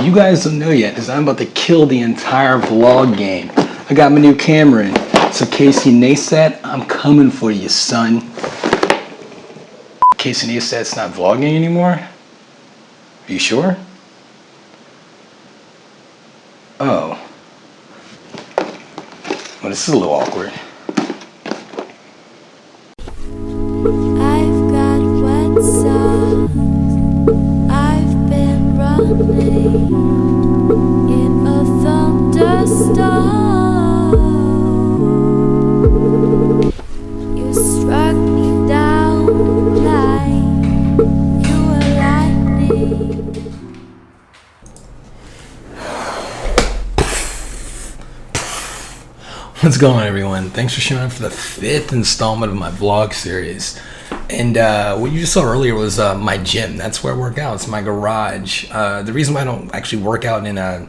you guys don't know yet is I'm about to kill the entire vlog game. I got my new camera in. So Casey Neistat, I'm coming for you, son. Casey Neistat's not vlogging anymore? Are you sure? Oh. Well, this is a little awkward. I've got wet socks. I've been running in a thunderstorm. You struck me down like you were lightning. What's going on, everyone? Thanks for showing up for the 5th installment of my vlog series. And what you just saw earlier was my gym. That's where I work out. It's my garage. The reason why I don't actually work out in a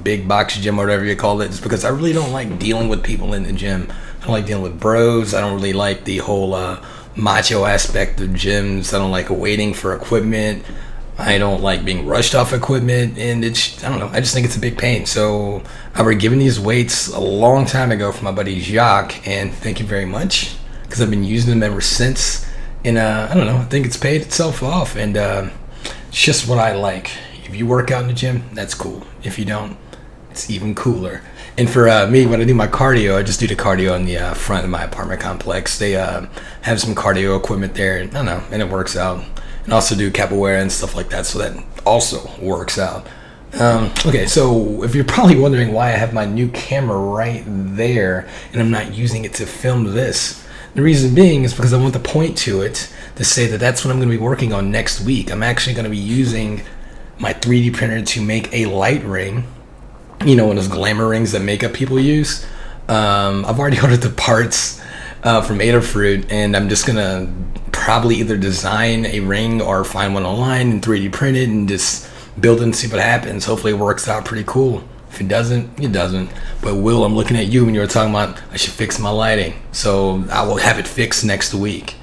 big box gym or whatever you call it is because I really don't like dealing with people in the gym. I don't like dealing with bros. I don't really like the whole macho aspect of gyms. I don't like waiting for equipment. I don't like being rushed off equipment, and I just think it's a big pain. So I were given these weights a long time ago from my buddy Jacques, and thank you very much, because I've been using them ever since. And I think it's paid itself off, and it's just what I like. If you work out in the gym, that's cool. If you don't, it's even cooler. And for me, when I do my cardio, I just do the cardio in the front of my apartment complex. They have some cardio equipment there, and and it works out. And also do capoeira and stuff like that, so that also works out. Okay, so if you're probably wondering why I have my new camera right there and I'm not using it to film this, the reason being is because I want to point to it to say that that's what I'm going to be working on next week. I'm actually going to be using my 3D printer to make a light ring, one of those glamour rings that makeup people use. I've already ordered the parts from Adafruit, and I'm just gonna probably either design a ring or find one online and 3D print it and just build it and see what happens. Hopefully it works out pretty cool. If it doesn't, it doesn't. But Will, I'm looking at you when you were talking about I should fix my lighting, so I will have it fixed next week.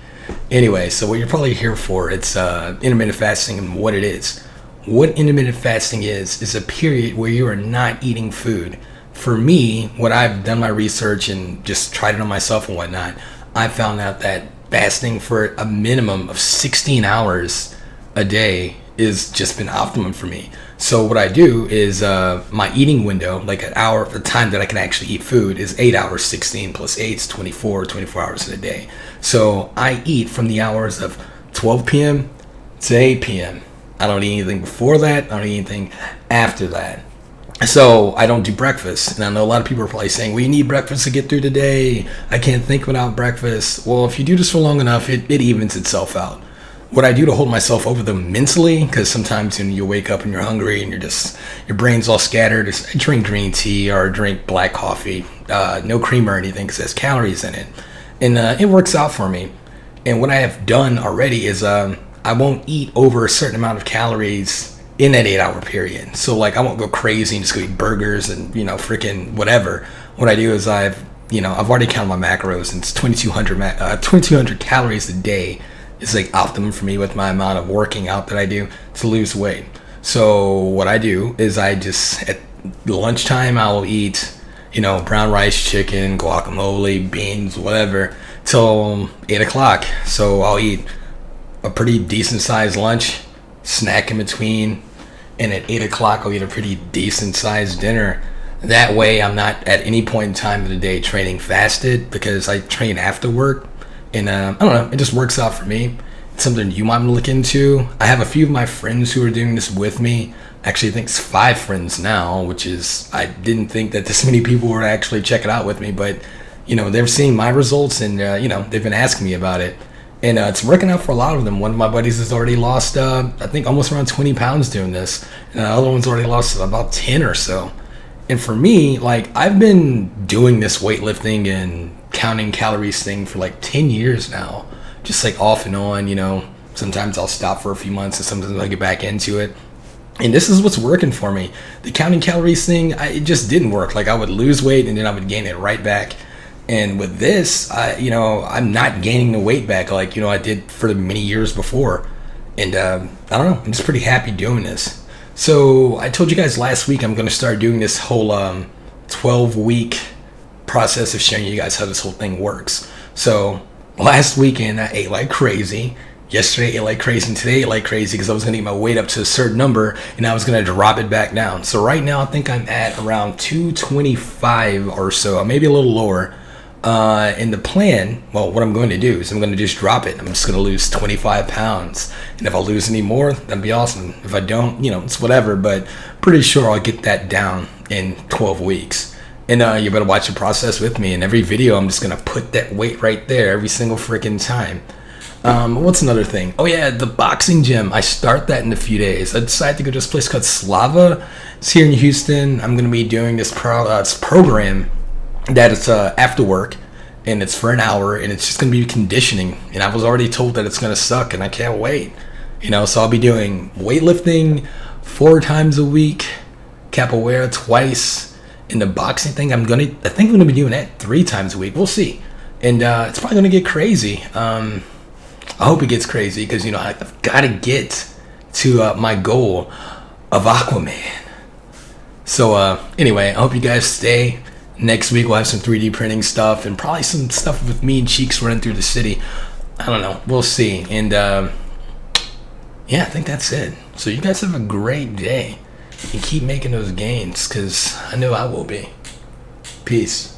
Anyway, so what you're probably here for, it's intermittent fasting and what it is. What intermittent fasting is a period where you are not eating food. For me, what I've done my research and just tried it on myself and whatnot, I found out that fasting for a minimum of 16 hours a day is just been optimum for me. So what I do is my eating window, like an hour, the time that I can actually eat food is 8 hours. 16 plus 8 is 24 hours in a day. So I eat from the hours of 12 p.m. to 8 p.m. I don't eat anything before that. I don't eat anything after that. So I don't do breakfast. And I know a lot of people are probably saying, well, you need breakfast to get through the day. I can't think without breakfast. Well, if you do this for long enough, it evens itself out. What I do to hold myself over them mentally, because sometimes you wake up and you're hungry and your brain's all scattered, is I drink green tea or drink black coffee, no cream or anything because there's calories in it. And it works out for me. And what I have done already is I won't eat over a certain amount of calories in that 8 hour period. So like I won't go crazy and just go eat burgers and freaking whatever. What I do is I've already counted my macros, and it's 2200 calories a day is like optimum for me with my amount of working out that I do to lose weight. So what I do is I just at lunchtime I'll eat brown rice, chicken, guacamole, beans, whatever till 8 o'clock. So I'll eat a pretty decent sized lunch, snack in between, and at 8 o'clock I'll eat a pretty decent sized dinner. That way I'm not at any point in time of the day training fasted, because I train after work, and I don't know, it just works out for me. It's something you might want to look into. I have a few of my friends who are doing this with me. Actually, I think it's 5 friends now, which is, I didn't think that this many people would actually check it out with me, but they're seeing my results, and they've been asking me about it. And it's working out for a lot of them. One of my buddies has already lost, I think, almost around 20 pounds doing this. And the other one's already lost about 10 or so. And for me, like, I've been doing this weightlifting and counting calories thing for like 10 years now. Just like off and on, Sometimes I'll stop for a few months and sometimes I'll get back into it. And this is what's working for me. The counting calories thing, it just didn't work. Like, I would lose weight and then I would gain it right back. And with this, I'm not gaining the weight back like, I did for the many years before. And I don't know, I'm just pretty happy doing this. So I told you guys last week I'm going to start doing this whole 12-week process of showing you guys how this whole thing works. So last weekend I ate like crazy. Yesterday I ate like crazy, and today I ate like crazy because I was going to get my weight up to a certain number and I was going to drop it back down. So right now I think I'm at around 225 or so, maybe a little lower. And the plan, well, what I'm going to do is I'm going to just drop it. I'm just going to lose 25 pounds. And if I lose any more, that'd be awesome. If I don't, it's whatever. But pretty sure I'll get that down in 12 weeks. And you better watch the process with me. In every video, I'm just going to put that weight right there every single freaking time. What's another thing? Oh yeah, the boxing gym. I start that in a few days. I decided to go to this place called Slava. It's here in Houston. I'm going to be doing this program that it's after work, and it's for an hour, and it's just going to be conditioning. And I was already told that it's going to suck, and I can't wait. So I'll be doing weightlifting 4 times a week, capoeira twice, and the boxing thing I think I'm going to be doing that 3 times a week. We'll see. And it's probably going to get crazy. I hope it gets crazy because I've got to get to my goal of Aquaman. So anyway, I hope you guys stay. Next week we'll have some 3D printing stuff and probably some stuff with me and Cheeks running through the city. I don't know. We'll see. And yeah, I think that's it. So you guys have a great day and keep making those gains because I know I will be. Peace.